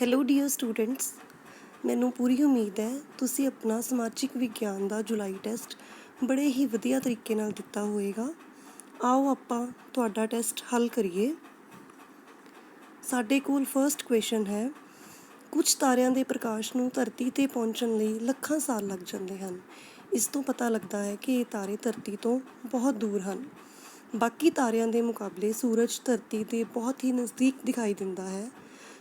Hello dear students, ਮੈਨੂੰ ਪੂਰੀ ਉਮੀਦ ਹੈ ਤੁਸੀਂ ਆਪਣਾ ਸਮਾਜਿਕ ਵਿਗਿਆਨ ਦਾ ਜੁਲਾਈ ਟੈਸਟ ਬੜੇ ਹੀ ਵਧੀਆ ਤਰੀਕੇ ਨਾਲ ਦਿੱਤਾ ਹੋਵੇਗਾ। ਆਓ ਆਪਾਂ ਤੁਹਾਡਾ ਟੈਸਟ ਹੱਲ ਕਰੀਏ। ਸਾਡੇ ਕੋਲ ਫਰਸਟ ਕੁਐਸਚਨ ਹੈ, ਕੁਝ ਤਾਰਿਆਂ ਦੇ ਪ੍ਰਕਾਸ਼ ਨੂੰ ਧਰਤੀ 'ਤੇ ਪਹੁੰਚਣ ਲਈ ਲੱਖਾਂ ਸਾਲ ਲੱਗ ਜਾਂਦੇ ਹਨ। ਇਸ ਤੋਂ ਪਤਾ ਲੱਗਦਾ ਹੈ ਕਿ ਇਹ ਤਾਰੇ ਧਰਤੀ ਤੋਂ ਬਹੁਤ ਦੂਰ ਹਨ। ਬਾਕੀ ਤਾਰਿਆਂ ਦੇ ਮੁਕਾਬਲੇ ਸੂਰਜ ਧਰਤੀ ਦੇ ਬਹੁਤ ਹੀ ਨਜ਼ਦੀਕ ਦਿਖਾਈ ਦਿੰਦਾ ਹੈ।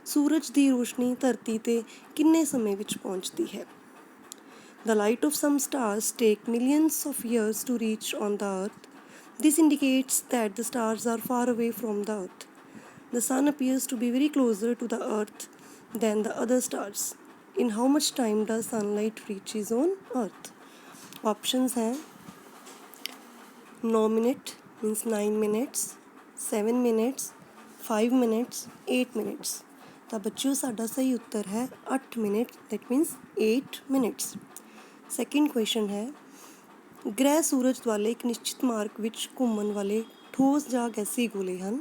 ਸੂਰਜ ਦੀ ਰੋਸ਼ਨੀ ਧਰਤੀ 'ਤੇ ਕਿੰਨੇ ਸਮੇਂ ਵਿੱਚ ਪਹੁੰਚਦੀ ਹੈ? The light of some stars take millions of years to reach on the earth. This indicates that the stars are far away from the earth. The sun appears to be very closer to the earth than the other stars. In how much time does sunlight reaches on earth? Options हैं 9 minutes means 9 minutes, 7 minutes, 5 minutes, 8 minutes. ਤਾਂ ਬੱਚਿਓ ਸਾਡਾ ਸਹੀ ਉੱਤਰ ਹੈ 8 minute, that means 8 minutes. Second question ਹੈ, ਗ੍ਰਹਿ ਸੂਰਜ ਦੁਆਲੇ ਇੱਕ ਨਿਸ਼ਚਿਤ ਮਾਰਗ ਵਿੱਚ ਘੁੰਮਣ ਵਾਲੇ ਠੋਸ ਜਾਂ ਗੈਸੀ ਗੋਲੇ ਹਨ।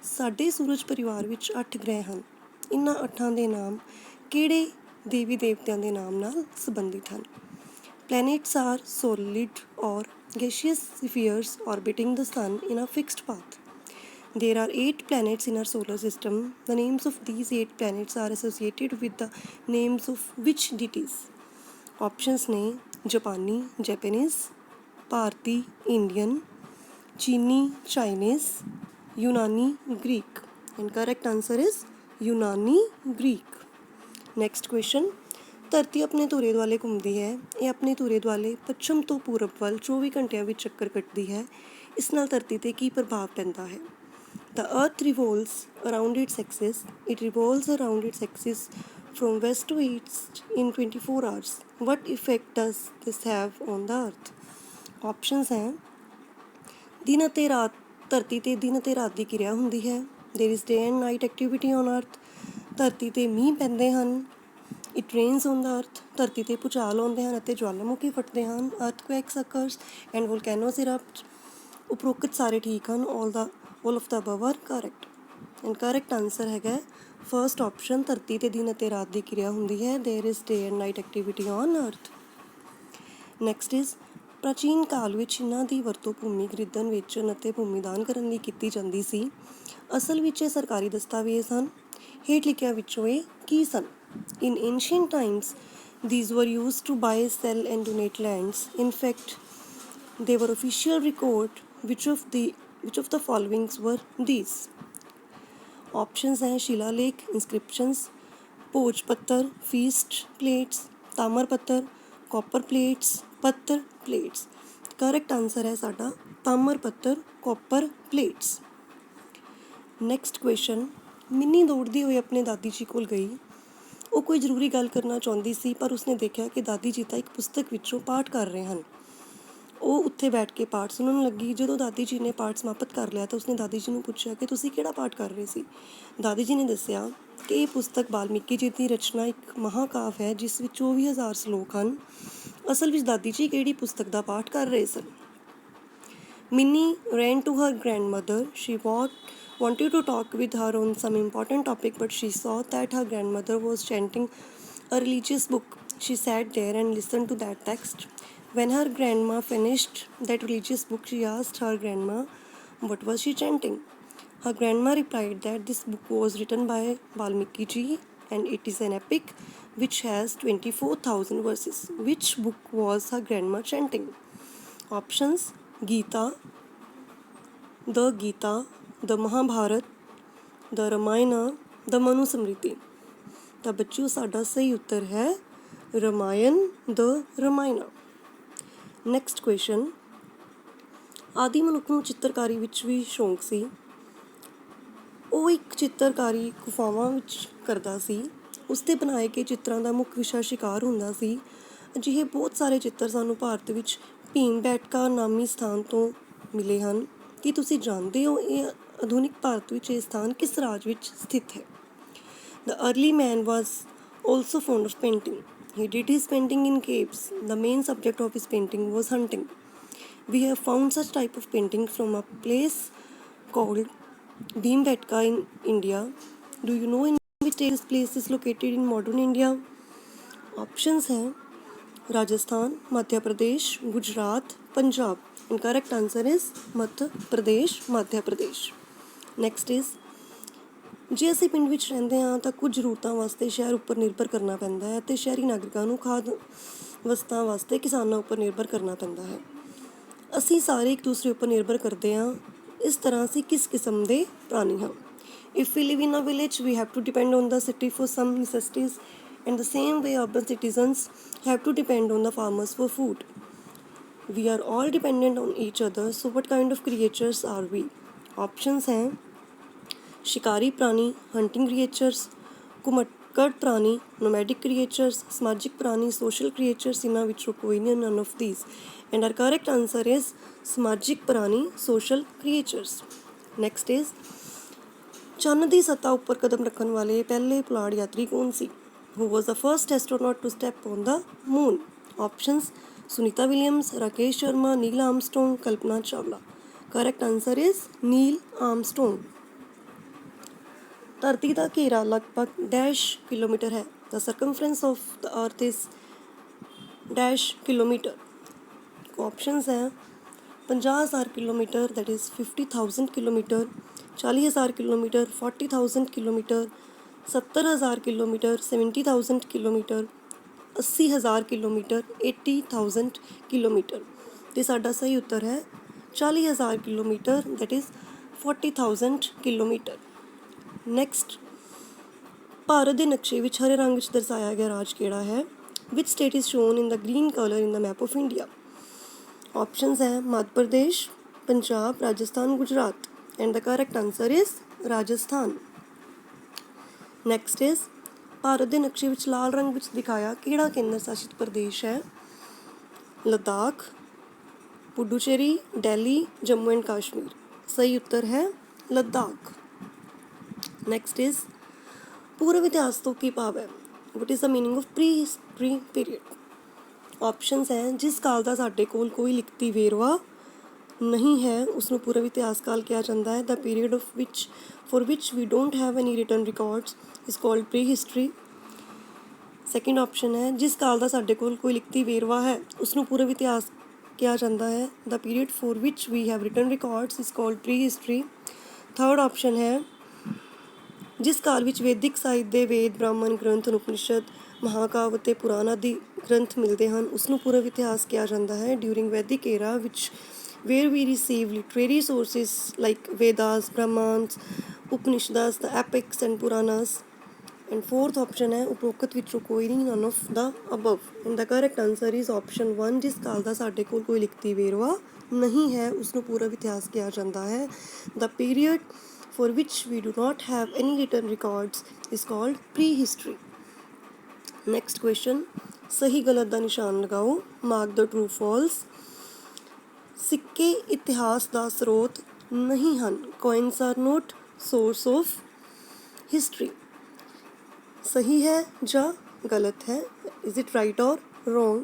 ਸਾਡੇ ਸੂਰਜ ਪਰਿਵਾਰ ਵਿੱਚ 8 ਗ੍ਰਹਿ ਹਨ। ਇਹਨਾਂ 8 ਦੇ ਨਾਮ ਕਿਹੜੇ ਦੇਵੀ ਦੇਵਤਿਆਂ ਦੇ ਨਾਮ ਨਾਲ ਸੰਬੰਧਿਤ ਹਨ? Planets are solid or gaseous spheres orbiting the sun in a fixed path. There are 8 planets in our solar system. The names of these 8 planets are associated with the names of which deities? Options ਨੇ ਜਾਪਾਨੀ Japanese, ਭਾਰਤੀ Indian, ਚੀਨੀ Chinese, ਯੂਨਾਨੀ Greek. And correct answer is ਯੂਨਾਨੀ Greek. Next question. ਧਰਤੀ ਆਪਣੇ ਧੁਰੇ ਦੁਆਲੇ ਘੁੰਮਦੀ ਹੈ। ਇਹ ਆਪਣੇ ਧੁਰੇ ਦੁਆਲੇ ਪੱਛਮ ਤੋਂ ਪੂਰਬ ਵੱਲ 24 ਘੰਟਿਆਂ ਵਿੱਚ ਚੱਕਰ ਕੱਟਦੀ ਹੈ। ਇਸ ਨਾਲ ਧਰਤੀ 'ਤੇ ਕੀ ਪ੍ਰਭਾਵ ਪੈਂਦਾ ਹੈ? The earth revolves around its axis. It revolves around its axis from west to east in 24 hours. What effect does this have on the earth? Options हैं ਦਿਨ ਅਤੇ ਰਾਤ, ਧਰਤੀ 'ਤੇ ਦਿਨ ਅਤੇ ਰਾਤ ਦੀ ਕਿਰਿਆ ਹੁੰਦੀ ਹੈ। There is day and night activity on earth. ਧਰਤੀ 'ਤੇ ਮੀਂਹ ਪੈਂਦੇ ਹਨ। It rains on the earth. ਧਰਤੀ 'ਤੇ ਭੂਚਾਲ ਆਉਂਦੇ ਹਨ ਅਤੇ ਜਵਾਲਾਮੁਖੀ ਫਟਦੇ ਹਨ। Earthquakes occurs and volcanoes erupt. ਉਪਰੋਕਤ ਸਾਰੇ ਠੀਕ ਹਨ। all of the above are correct. And correct answer ਹੈਗਾ ਫਰਸਟ ਆਪਸ਼ਨ, ਧਰਤੀ 'ਤੇ ਦਿਨ ਅਤੇ ਰਾਤ ਦੀ ਕਿਰਿਆ ਹੁੰਦੀ ਹੈ। There is day and night activity on earth. Next is ਪ੍ਰਾਚੀਨ ਕਾਲ ਵਿੱਚ ਇਹਨਾਂ ਦੀ ਵਰਤੋਂ ਭੂਮੀ ਖਰੀਦਣ, ਵੇਚਣ ਅਤੇ ਭੂਮੀਦਾਨ ਕਰਨ ਲਈ ਕੀਤੀ ਜਾਂਦੀ ਸੀ। ਅਸਲ ਵਿੱਚ ਇਹ ਸਰਕਾਰੀ ਦਸਤਾਵੇਜ਼ ਹਨ। ਹੇਠ ਲਿਖਿਆਂ ਵਿੱਚੋਂ ਇਹ ਕੀ ਸਨ? In ancient times, these were used to buy, sell and donate lands. In fact, they were official record. Which of the following were these? Options हैं शिलालेख, inscriptions, ਭੋਜ ਪੱਤਰ, feast plates, ਤਾਮਰ ਪੱਤਰ, copper plates, ਪੱਤਰ plates. Correct answer ਹੈ ਸਾਡਾ ਤਾਮਰ ਪੱਤਰ, copper plates. Next question. Minni ਦੌੜਦੀ ਹੋਈ ਆਪਣੇ ਦਾਦੀ ਜੀ ਕੋਲ ਗਈ। ਉਹ ਕੋਈ ਜ਼ਰੂਰੀ ਗੱਲ ਕਰਨਾ ਚਾਹੁੰਦੀ ਸੀ, ਪਰ ਉਸਨੇ ਦੇਖਿਆ ਕਿ ਦਾਦੀ ਜੀ ਤਾਂ ਇੱਕ ਪੁਸਤਕ ਵਿੱਚੋਂ ਪਾਠ ਕਰ ਰਹੇ ਹਨ। ਉਹ ਉੱਥੇ ਬੈਠ ਕੇ ਪਾਠ ਸੁਣਨ ਲੱਗੀ। ਜਦੋਂ ਦਾਦੀ ਜੀ ਨੇ ਪਾਠ ਸਮਾਪਤ ਕਰ ਲਿਆ ਤਾਂ ਉਸਨੇ ਦਾਦੀ ਜੀ ਨੂੰ ਪੁੱਛਿਆ ਕਿ ਤੁਸੀਂ ਕਿਹੜਾ ਪਾਠ ਕਰ ਰਹੇ ਸੀ? ਦਾਦੀ ਜੀ ਨੇ ਦੱਸਿਆ ਕਿ ਇਹ ਪੁਸਤਕ ਵਾਲਮੀਕੀ ਜੀ ਦੀ ਰਚਨਾ ਇੱਕ ਮਹਾਂਕਾਵਿ ਹੈ ਜਿਸ ਵਿੱਚ 24,000 ਸਲੋਕ ਹਨ। ਅਸਲ ਵਿੱਚ ਦਾਦੀ ਜੀ ਕਿਹੜੀ ਪੁਸਤਕ ਦਾ ਪਾਠ ਕਰ ਰਹੇ ਸਨ? Minnie ran to her grandmother. She wanted to talk with her on some important topic, but she saw that her grandmother was chanting a religious book. She sat there and listened to that text. When her grandma finished that religious book, she asked her grandma what was she chanting. Her grandma replied that this book was written by Valmiki ji and it is an epic which has 24,000 verses. Which book was her grandma chanting? Options: Gita, the Mahabharata, the Ramayana, the Manu Smriti. ਤਾਂ ਬੱਚਿਓ ਸਾਡਾ ਸਹੀ ਉੱਤਰ ਹੈ Ramayana, the Ramayana. Next question, ਆਦਿ ਮਨੁੱਖ ਨੂੰ ਚਿੱਤਰਕਾਰੀ ਵਿੱਚ ਵੀ ਸ਼ੌਂਕ ਸੀ। ਉਹ ਇੱਕ ਚਿੱਤਰਕਾਰੀ ਗੁਫਾਵਾਂ ਵਿੱਚ ਕਰਦਾ ਸੀ। ਉਸ 'ਤੇ ਬਣਾਏ ਗਏ ਚਿੱਤਰਾਂ ਦਾ ਮੁੱਖ ਵਿਸ਼ਾ ਸ਼ਿਕਾਰ ਹੁੰਦਾ ਸੀ। ਅਜਿਹੇ ਬਹੁਤ ਸਾਰੇ ਚਿੱਤਰ ਸਾਨੂੰ ਭਾਰਤ ਵਿੱਚ ਭੀਮ ਬੈਟਕਾ ਨਾਮੀ ਸਥਾਨ ਤੋਂ ਮਿਲੇ ਹਨ। ਕੀ ਤੁਸੀਂ ਜਾਣਦੇ ਹੋ ਇਹ ਆਧੁਨਿਕ ਭਾਰਤ ਵਿੱਚ ਇਹ ਸਥਾਨ ਕਿਸ ਰਾਜ ਵਿੱਚ ਸਥਿਤ ਹੈ? The early man was also fond of painting. He did his painting in caves. The main subject of his painting was hunting. We have found such type of painting from a place called Bhimbetka in India. Do you know in which state this place is located in modern India? Options हैं Rajasthan, Madhya Pradesh, Gujarat, Punjab. And correct answer is Madhya Pradesh, Madhya Pradesh. Next is ਜੇ ਅਸੀਂ ਪਿੰਡ ਵਿੱਚ ਰਹਿੰਦੇ ਹਾਂ ਤਾਂ ਕੁਝ ਜ਼ਰੂਰਤਾਂ ਵਾਸਤੇ ਸ਼ਹਿਰ ਉੱਪਰ ਨਿਰਭਰ ਕਰਨਾ ਪੈਂਦਾ ਹੈ ਅਤੇ ਸ਼ਹਿਰੀ ਨਾਗਰਿਕਾਂ ਨੂੰ ਖਾਦ ਵਸਤਾਂ ਵਾਸਤੇ ਕਿਸਾਨਾਂ ਉੱਪਰ ਨਿਰਭਰ ਕਰਨਾ ਪੈਂਦਾ ਹੈ. ਅਸੀਂ ਸਾਰੇ ਇੱਕ ਦੂਸਰੇ ਉੱਪਰ ਨਿਰਭਰ ਕਰਦੇ ਹਾਂ. ਇਸ ਤਰ੍ਹਾਂ ਅਸੀਂ ਕਿਸ ਕਿਸਮ ਦੇ ਪ੍ਰਾਣੀ ਹਾਂ? If we live in a village, we have to depend on the city for some necessities, and the same way urban citizens have to depend on the farmers for food. We are all dependent on each other, so what kind of creatures are we? Options हैं शिकारी प्राणी, hunting creatures, ਘੁਮੱਕੜ ਪ੍ਰਾਣੀ, nomadic creatures, ਸਮਾਜਿਕ ਪ੍ਰਾਣੀ, social creatures. ਇਹਨਾਂ ਵਿੱਚੋਂ ਕੋਈ ਨਹੀਂ, none of these. And our correct answer is ਸਮਾਜਿਕ ਪ੍ਰਾਣੀ, social creatures. Next is ਚੰਨ ਦੀ ਸਤ੍ਹਾ ਉੱਪਰ ਕਦਮ ਰੱਖਣ ਵਾਲੇ ਪਹਿਲੇ ਪੁਲਾੜ ਯਾਤਰੀ ਕੌਣ ਸੀ? Who was the first astronaut to step on the moon? Options Sunita Williams, Rakesh Sharma, Neil Armstrong, Kalpana Chawla. Correct answer is Neil Armstrong. ਧਰਤੀ ਦਾ ਘੇਰਾ ਲਗਭਗ ਡੈਸ਼ ਕਿਲੋਮੀਟਰ ਹੈ. The circumference of the earth is dash kilometre. Options ਹੈ 50,000 kilometre, that is 50,000 kilometre, 40,000 kilometre, 40,000 kilometre, 70,000 kilometre, 70,000 kilometre, 80,000 kilometre, 80,000 kilometre. ਅਤੇ ਸਾਡਾ ਸਹੀ ਉੱਤਰ ਹੈ 40,000 kilometre, that is 40,000 kilometre. Next Bharat ਦੇ ਨਕਸ਼ੇ ਵਿੱਚ ਹਰੇ ਰੰਗ ਵਿੱਚ ਦਰਸਾਇਆ ਗਿਆ ਰਾਜ ਕਿਹੜਾ ਹੈ? Which state is shown in the green color in the map of India? Options ਹੈ Madhya Pradesh, Punjab, Rajasthan, Gujarat. And the correct answer is Rajasthan. Next is Bharat ਦੇ ਨਕਸ਼ੇ ਵਿੱਚ ਲਾਲ ਰੰਗ ਵਿੱਚ ਦਿਖਾਇਆ ਕਿਹੜਾ ਕੇਂਦਰ ਸ਼ਾਸਿਤ ਪ੍ਰਦੇਸ਼ ਹੈ? ਲੱਦਾਖ, ਪੁਡੂਚੇਰੀ, ਦਿੱਲੀ, ਜੰਮੂ ਐਂਡ ਕਸ਼ਮੀਰ. ਸਹੀ ਉੱਤਰ ਹੈ ਲੱਦਾਖ. Next is ਪੂਰਵ ਇਤਿਹਾਸ ਤੋਂ ਕੀ ਭਾਵ ਹੈ? What is the meaning of pre-history period? Options ਹੈ ਜਿਸ ਕਾਲ ਦਾ ਸਾਡੇ ਕੋਲ ਕੋਈ ਲਿਖਤੀ ਵੇਰਵਾ ਨਹੀਂ ਹੈ ਉਸਨੂੰ ਪੂਰਵ ਇਤਿਹਾਸ ਕਾਲ ਕਿਹਾ ਜਾਂਦਾ ਹੈ. The period of which for which we don't have any written records is called prehistory. Second option ਹੈ ਜਿਸ ਕਾਲ ਦਾ ਸਾਡੇ ਕੋਲ ਕੋਈ ਲਿਖਤੀ ਵੇਰਵਾ ਹੈ ਉਸਨੂੰ ਪੂਰਵ ਇਤਿਹਾਸ ਕਿਹਾ ਜਾਂਦਾ ਹੈ. The period for which we have written records is called prehistory. Third option ਹੈ ਜਿਸ ਕਾਲ ਵਿੱਚ ਵੈਦਿਕ ਸਾਹਿਤ ਦੇ ਵੇਦ, ਬ੍ਰਾਹਮਣ ਗ੍ਰੰਥ, ਉਪਨਿਸ਼ਦ, ਮਹਾਕਾਵ ਅਤੇ ਪੁਰਾਣ ਆਦਿ ਗ੍ਰੰਥ ਮਿਲਦੇ ਹਨ ਉਸਨੂੰ ਪੂਰਵ ਇਤਿਹਾਸ ਕਿਹਾ ਜਾਂਦਾ ਹੈ. During Vedic era which where we receive literary sources like Vedas, Brahmans, Upanishads, the epics and Puranas. And fourth option ਹੈ ਉਪਰੋਕਤ ਵਿੱਚੋਂ ਕੋਈ ਨਹੀਂ, none of the above. And the correct answer is option 1 ਜਿਸ ਕਾਲ ਦਾ ਸਾਡੇ ਕੋਲ ਕੋਈ ਲਿਖਤੀ ਵੇਰਵਾ ਨਹੀਂ ਹੈ ਉਸਨੂੰ ਪੂਰਵ ਇਤਿਹਾਸ ਕਿਹਾ ਜਾਂਦਾ ਹੈ. The period for which we do not have any written records is called prehistory. Next question ਸਹੀ ਗਲਤ ਦਾ ਨਿਸ਼ਾਨ ਲਗਾਓ. Mark the true false. ਸਿੱਕੇ ਇਤਿਹਾਸ ਦਾ ਸਰੋਤ ਨਹੀਂ ਹਨ. Coins are not source of history. ਸਹੀ ਹੈ ਜਾਂ ਗਲਤ ਹੈ? Is it right or wrong?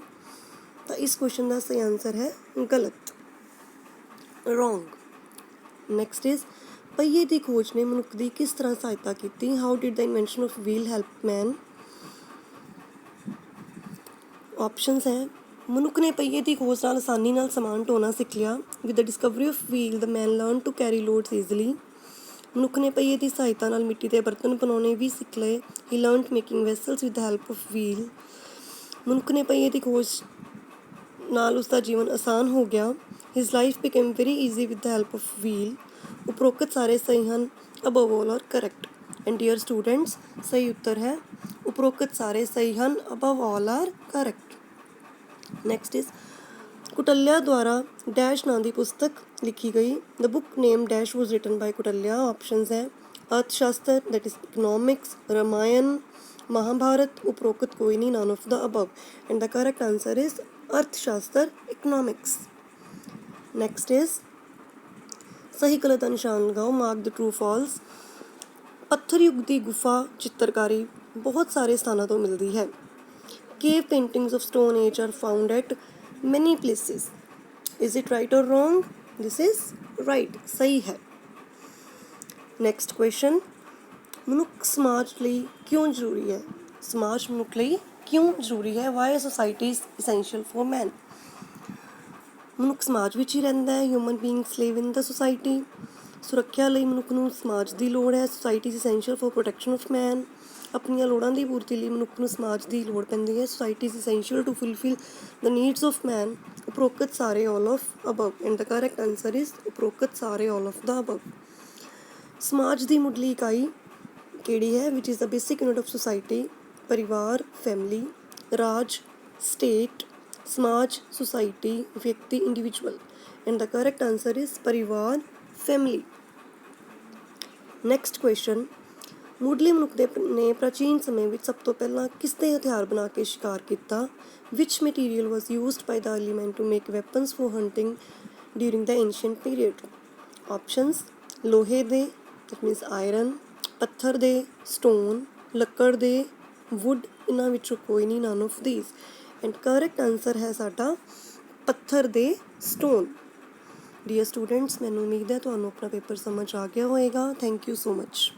ਤਾਂ ਇਸ ਕੁਐਸਚਨ ਦਾ ਸਹੀ ਆਨਸਰ ਹੈ ਗਲਤ, wrong. Next is ਪਹੀਏ ਦੀ ਖੋਜ ਨੇ ਮਨੁੱਖ ਦੀ ਕਿਸ ਤਰ੍ਹਾਂ ਸਹਾਇਤਾ ਕੀਤੀ? How did the invention of wheel help man? Options ਹੈ ਮਨੁੱਖ ਨੇ ਪਹੀਏ ਦੀ ਖੋਜ ਨਾਲ ਆਸਾਨੀ ਨਾਲ ਸਮਾਨ ਢੋਣਾ ਸਿੱਖ ਲਿਆ. With the discovery of wheel the man learned to carry loads easily. ਮਨੁੱਖ ਨੇ ਪਹੀਏ ਦੀ ਸਹਾਇਤਾ ਨਾਲ ਮਿੱਟੀ ਦੇ ਬਰਤਨ ਬਣਾਉਣੇ ਵੀ ਸਿੱਖ ਲਏ. He learned making vessels with the help of wheel. ਮਨੁੱਖ ਨੇ ਪਹੀਏ ਦੀ ਖੋਜ ਨਾਲ ਉਸਦਾ ਜੀਵਨ ਆਸਾਨ ਹੋ ਗਿਆ. His life became very easy with the help of wheel. ਉਪਰੋਕਤ ਸਾਰੇ ਸਹੀ ਹਨ. Above all are correct. And dear students ਸਹੀ ਉੱਤਰ ਹੈ ਉਪਰੋਕਤ ਸਾਰੇ ਸਹੀ ਹਨ. Above all are correct. Next is ਕੁਟਲਿਆ ਦੁਆਰਾ ਡੈਸ਼ ਨਾਂ ਦੀ ਪੁਸਤਕ ਲਿਖੀ ਗਈ. The book name dash was written by ਕੁਟਲਿਆ. Options ਹੈ ਅਰਥ ਸ਼ਾਸਤਰ, that is economics, Ramayana, Mahabharat. ਉਪਰੋਕਤ ਕੋਈ ਨਹੀਂ, none of the above. And the correct answer is ਅਰਥ ਸ਼ਾਸਤਰ, economics. Next is ਸਹੀ ਗਲਤ ਦਾ ਨਿਸ਼ਾਨ ਲਗਾਓ. Mark the true false. ਪੱਥਰ ਯੁੱਗ ਦੀ ਗੁਫਾ ਚਿੱਤਰਕਾਰੀ ਬਹੁਤ ਸਾਰੇ ਸਥਾਨਾਂ ਤੋਂ ਮਿਲਦੀ ਹੈ. Cave paintings of Stone Age are found at many places. Is it right or wrong? This is right. सही है. Next question. ਮਨੁੱਖ ਸਮਾਜ ਲਈ ਕਿਉਂ ਜ਼ਰੂਰੀ ਹੈ? ਸਮਾਜ ਮਨੁੱਖ ਲਈ ਕਿਉਂ ਜ਼ਰੂਰੀ ਹੈ? Why society is essential for man. ਮਨੁੱਖ ਸਮਾਜ ਵਿੱਚ ਹੀ ਰਹਿੰਦਾ ਹੈ। Human beings live in the society. ਸੁਰੱਖਿਆ ਲਈ ਮਨੁੱਖ ਨੂੰ ਸਮਾਜ ਦੀ ਲੋੜ ਹੈ। Society is essential for protection of man. ਆਪਣੀਆਂ ਲੋੜਾਂ ਦੀ ਪੂਰਤੀ ਲਈ ਮਨੁੱਖ ਨੂੰ ਸਮਾਜ ਦੀ ਲੋੜ ਪੈਂਦੀ ਹੈ। Society is essential to fulfil the needs of man. ਉਪਰੋਕਤ ਸਾਰੇ all of above, and the correct answer is ਉਪਰੋਕਤ ਸਾਰੇ ਆਲ ਆਫ ਦ ਅਬਵ। ਸਮਾਜ ਦੀ ਮੁੱਢਲੀ ਇਕਾਈ ਕਿਹੜੀ ਹੈ? Which is the basic unit of society. ਪਰਿਵਾਰ, ਫੈਮਿਲੀ। ਰਾਜ, ਸਟੇਟ। ਸਮਾਜ, ਸੁਸਾਇਟੀ। ਵਿਅਕਤੀ, individual. And the correct answer is ਪਰਿਵਾਰ, ਫੈਮਿਲੀ। ਨੈਕਸਟ ਕੁਐਸਚਨ, ਮੁੱਢਲੇ ਮਨੁੱਖ ਨੇ ਪ੍ਰਾਚੀਨ ਸਮੇਂ ਵਿੱਚ ਸਭ ਤੋਂ ਪਹਿਲਾਂ ਕਿਸ ਦੇ ਹਥਿਆਰ ਬਣਾ ਕੇ ਸ਼ਿਕਾਰ ਕੀਤਾ? Which material was used by the early man to make weapons for hunting during the ancient period? Options, ਲੋਹੇ ਦੇ, ਦੈਟ ਮੀਨਸ ਆਇਰਨ, ਪੱਥਰ ਦੇ, ਸਟੋਨ, ਲੱਕੜ ਦੇ, ਵੁੱਡ। ਇਹਨਾਂ ਵਿੱਚੋਂ ਕੋਈ ਨਹੀਂ, none of these. And correct answer ਹੈ ਸਾਡਾ ਪੱਥਰ ਦੇ, ਸਟੋਨ। ਡੀਅਰ ਸਟੂਡੈਂਟਸ, ਮੈਨੂੰ ਉਮੀਦ ਹੈ ਤੁਹਾਨੂੰ ਆਪਣਾ ਪੇਪਰ ਸਮਝ ਆ ਗਿਆ ਹੋਏਗਾ। Thank you so much.